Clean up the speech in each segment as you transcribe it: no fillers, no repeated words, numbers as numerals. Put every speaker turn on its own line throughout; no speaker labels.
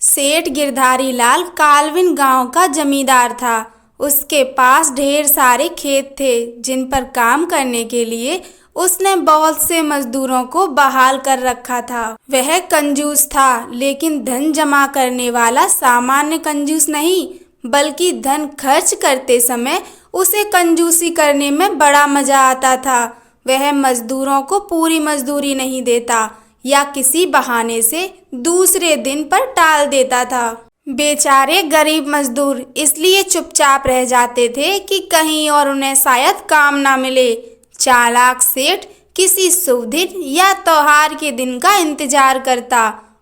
सेठ गिरधारी लाल काल्विन गांव का जमींदार था। उसके पास ढेर सारे खेत थे जिन पर काम करने के लिए उसने बहुत से मजदूरों को बहाल कर रखा था। वह कंजूस था, लेकिन धन जमा करने वाला सामान्य कंजूस नहीं, बल्कि धन खर्च करते समय उसे कंजूसी करने में बड़ा मजा आता था। वह मजदूरों को पूरी मजदूरी नहीं देता या किसी बहाने से दूसरे दिन पर टाल देता था। बेचारे गरीब मजदूर इसलिए चुपचाप रह जाते थे कि कहीं और उन्हें शायद काम ना मिले। चालाक सेठ किसी शुभ दिन या त्योहार के दिन का इंतजार करता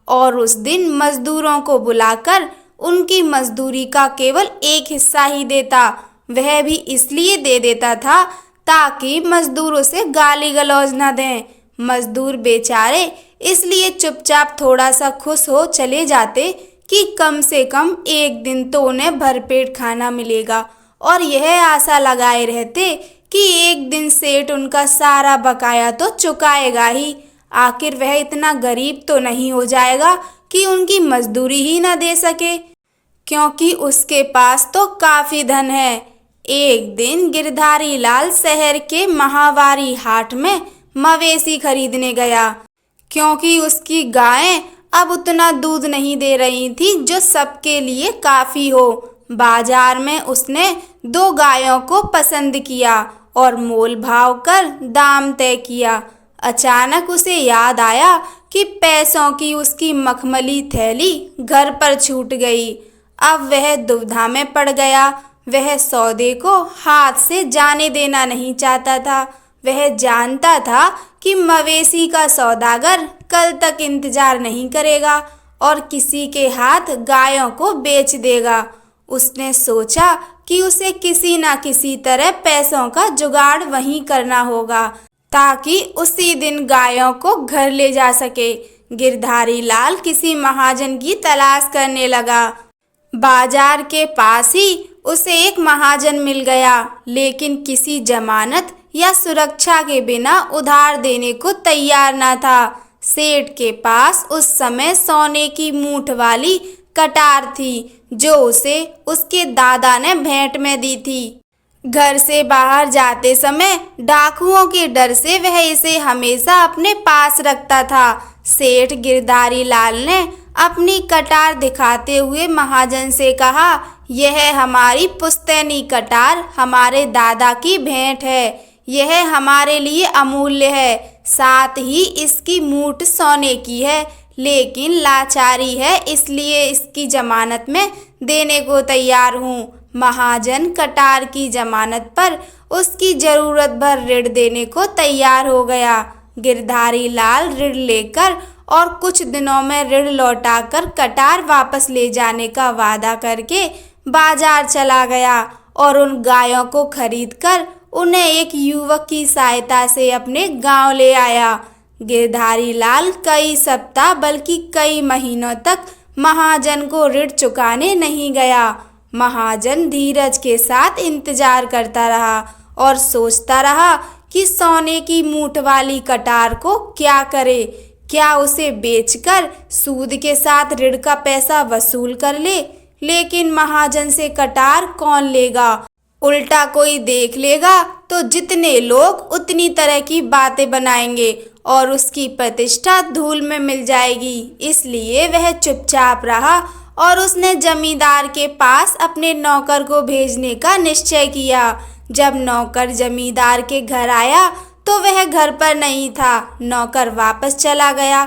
और उस दिन मजदूरों को बुलाकर उनकी मजदूरी का केवल एक हिस्सा ही देता। वह भी इसलिए दे देता था ताकि मजदूर उसे गाली गलौज न दें। मजदूर बेचारे इसलिए चुपचाप थोड़ा सा खुश हो चले जाते कि कम से कम एक दिन तो उन्हें भरपेट खाना मिलेगा, और यह आशा लगाए रहते कि एक दिन सेठ उनका सारा बकाया तो चुकाएगा ही। आखिर वह इतना गरीब तो नहीं हो जाएगा कि उनकी मजदूरी ही न दे सके, क्योंकि उसके पास तो काफी धन है। एक दिन गिरधारी लाल शहर के महावारी हाट में मवेशी खरीदने गया, क्योंकि उसकी गायें अब उतना दूध नहीं दे रही थी जो सबके लिए काफी हो। बाजार में उसने 2 गायों को पसंद किया और मोल भाव कर दाम तय किया। अचानक उसे याद आया कि पैसों की उसकी मखमली थैली घर पर छूट गई। अब वह दुविधा में पड़ गया। वह सौदे को हाथ से जाने देना नहीं चाहता था। वह जानता था कि मवेशी का सौदागर कल तक इंतजार नहीं करेगा और किसी के हाथ गायों को बेच देगा। उसने सोचा कि उसे किसी न किसी तरह पैसों का जुगाड़ वहीं करना होगा ताकि उसी दिन गायों को घर ले जा सके। गिरधारी लाल किसी महाजन की तलाश करने लगा। बाजार के पास ही उसे एक महाजन मिल गया, लेकिन किसी जमानत या सुरक्षा के बिना उधार देने को तैयार न था। सेठ के पास उस समय सोने की मूठ वाली कटार थी जो उसे उसके दादा ने भेंट में दी थी। घर से बाहर जाते समय डाकुओं के डर से वह इसे हमेशा अपने पास रखता था। सेठ गिरधारी लाल ने अपनी कटार दिखाते हुए महाजन से कहा, यह हमारी पुश्तैनी कटार हमारे दादा की भेंट है। यह हमारे लिए अमूल्य है। साथ ही इसकी मूठ सोने की है, लेकिन लाचारी है, इसलिए इसकी जमानत में देने को तैयार हूँ। महाजन कटार की जमानत पर उसकी जरूरत भर ऋण देने को तैयार हो गया। गिरधारी लाल ऋण लेकर और कुछ दिनों में ऋण लौटाकर कटार वापस ले जाने का वादा करके बाजार चला गया और उन गायों को खरीदकर उन्हें एक युवक की सहायता से अपने गांव ले आया। गिरधारी लाल कई सप्ताह बल्कि कई महीनों तक महाजन को ऋण चुकाने नहीं गया। महाजन धीरज के साथ इंतजार करता रहा और सोचता रहा कि सोने की मूठ वाली कटार को क्या करे। क्या उसे बेचकर सूद के साथ ऋण का पैसा वसूल कर ले? लेकिन महाजन से कटार कौन लेगा? उल्टा कोई देख लेगा तो जितने लोग उतनी तरह की बातें बनाएंगे और उसकी प्रतिष्ठा धूल में मिल जाएगी। इसलिए वह चुपचाप रहा और उसने जमींदार के पास अपने नौकर को भेजने का निश्चय किया। जब नौकर जमींदार के घर आया तो वह घर पर नहीं था। नौकर वापस चला गया।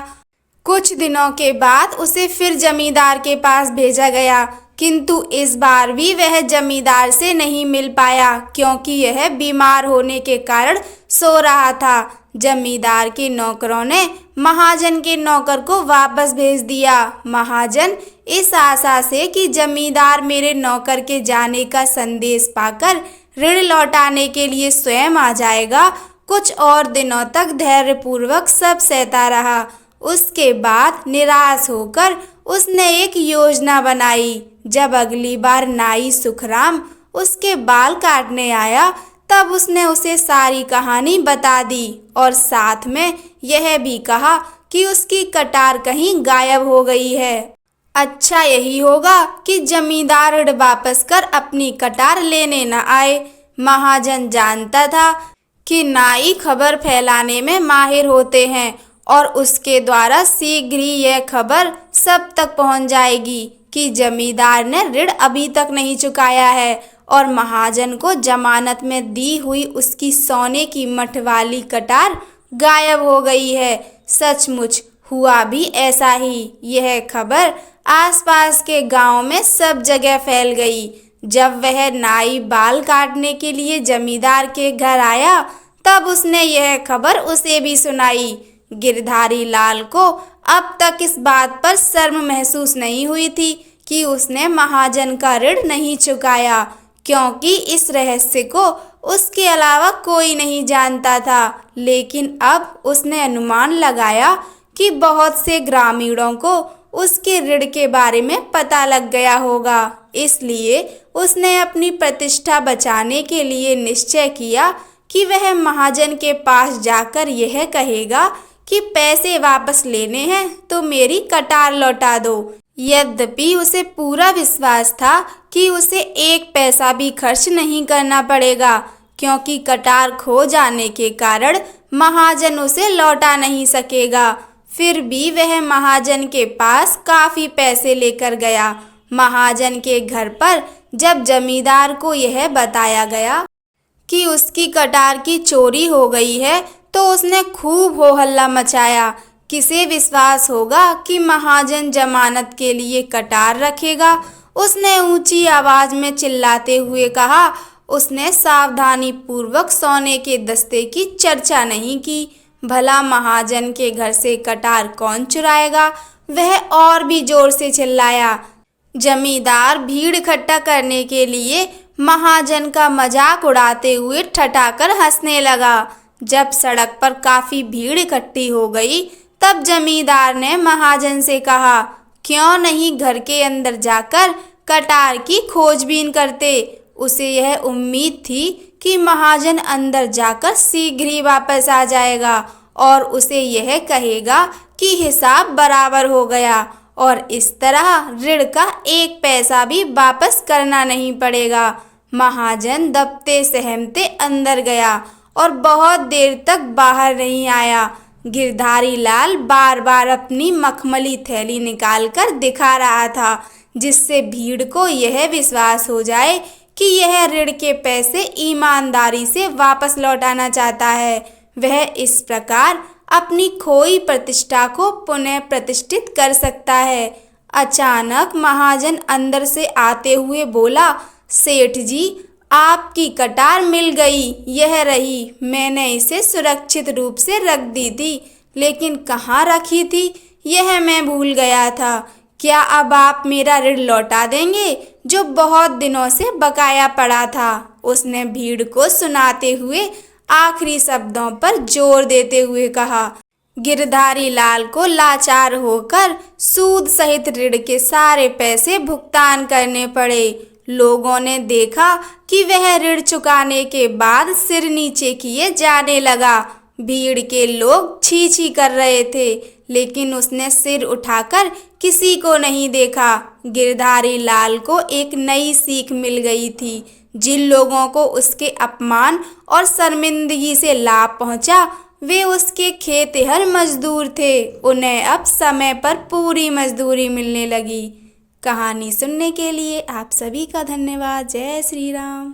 कुछ दिनों के बाद उसे फिर जमींदार के पास भेजा गया, किंतु इस बार भी वह जमींदार से नहीं मिल पाया, क्योंकि यह बीमार होने के कारण सो रहा था। जमींदार के नौकरों ने महाजन के नौकर को वापस भेज दिया। महाजन इस आशा से कि जमींदार मेरे नौकर के जाने का संदेश पाकर ऋण लौटाने के लिए स्वयं आ जाएगा, कुछ और दिनों तक धैर्यपूर्वक सब सहता रहा। उसके बाद निराश होकर उसने एक योजना बनाई। जब अगली बार नाई सुखराम उसके बाल काटने आया तब उसने उसे सारी कहानी बता दी और साथ में यह भी कहा कि उसकी कटार कहीं गायब हो गई है। अच्छा यही होगा कि जमींदार ऋण वापस कर अपनी कटार लेने न आए। महाजन जानता था कि नाई खबर फैलाने में माहिर होते हैं और उसके द्वारा शीघ्र ही यह खबर सब तक पहुंच जाएगी कि जमींदार ने ऋण अभी तक नहीं चुकाया है और महाजन को जमानत में दी हुई उसकी सोने की मठवाली कटार गायब हो गई है। सचमुच हुआ भी ऐसा ही। यह खबर आसपास के गांव में सब जगह फैल गई। जब वह नाई बाल काटने के लिए जमींदार के घर आया तब उसने यह खबर उसे भी सुनाई। गिरधारी लाल को अब तक इस बात पर शर्म महसूस नहीं हुई थी कि उसने महाजन का ऋण नहीं चुकाया, क्योंकि इस रहस्य को उसके अलावा कोई नहीं जानता था। लेकिन अब उसने अनुमान लगाया कि बहुत से ग्रामीणों को उसके ऋण के बारे में पता लग गया होगा। इसलिए उसने अपनी प्रतिष्ठा बचाने के लिए निश्चय किया कि वह महाजन के पास जाकर यह कहेगा कि पैसे वापस लेने हैं तो मेरी कटार लौटा दो। यद्यपि उसे पूरा विश्वास था कि उसे एक पैसा भी खर्च नहीं करना पड़ेगा, क्योंकि कटार खो जाने के कारण महाजन उसे लौटा नहीं सकेगा। फिर भी वह महाजन के पास काफी पैसे लेकर गया। महाजन के घर पर जब जमींदार को यह बताया गया कि उसकी कटार की चोरी हो गई है तो उसने खूब हो हल्ला मचाया। किसे विश्वास होगा कि महाजन जमानत के लिए कटार रखेगा। उसने ऊंची आवाज में चिल्लाते हुए कहा। उसने सावधानी पूर्वक सोने के दस्ते की चर्चा नहीं की। भला महाजन के घर से कटार कौन चुराएगा? वह और भी जोर से चिल्लाया। जमींदार भीड़ इकट्ठा करने के लिए महाजन का मजाक उड़ाते हुए ठठाकर हंसने लगा। जब सड़क पर काफी भीड़ इकट्ठी हो गई तब जमींदार ने महाजन से कहा, क्यों नहीं घर के अंदर जाकर कटार की खोजबीन करते। उसे यह उम्मीद थी कि महाजन अंदर जाकर शीघ्र ही वापस आ जाएगा और उसे यह कहेगा कि हिसाब बराबर हो गया और इस तरह ऋण का एक पैसा भी वापस करना नहीं पड़ेगा। महाजन दबते सहमते अंदर गया और बहुत देर तक बाहर नहीं आया। गिरधारी लाल बार बार अपनी मखमली थैली निकालकर दिखा रहा था, जिससे भीड़ को यह विश्वास हो जाए कि यह ऋण के पैसे ईमानदारी से वापस लौटाना चाहता है। वह इस प्रकार अपनी खोई प्रतिष्ठा को पुनः प्रतिष्ठित कर सकता है। अचानक महाजन अंदर से आते हुए बोला, सेठ जी, आपकी कटार मिल गई। यह रही। मैंने इसे सुरक्षित रूप से रख दी थी, लेकिन कहाँ रखी थी यह मैं भूल गया था। क्या अब आप मेरा ऋण लौटा देंगे जो बहुत दिनों से बकाया पड़ा था? उसने भीड़ को सुनाते हुए आखिरी शब्दों पर जोर देते हुए कहा। गिरधारी लाल को लाचार होकर सूद सहित ऋण के सारे पैसे भुगतान करने पड़े। लोगों ने देखा कि वह ऋण चुकाने के बाद सिर नीचे किए जाने लगा। भीड़ के लोग छी छी कर रहे थे, लेकिन उसने सिर उठाकर किसी को नहीं देखा। गिरधारी लाल को एक नई सीख मिल गई थी। जिन लोगों को उसके अपमान और शर्मिंदगी से लाभ पहुंचा, वे उसके खेतिहर मजदूर थे। उन्हें अब समय पर पूरी मजदूरी मिलने लगी। कहानी सुनने के लिए आप सभी का धन्यवाद। जय श्री राम।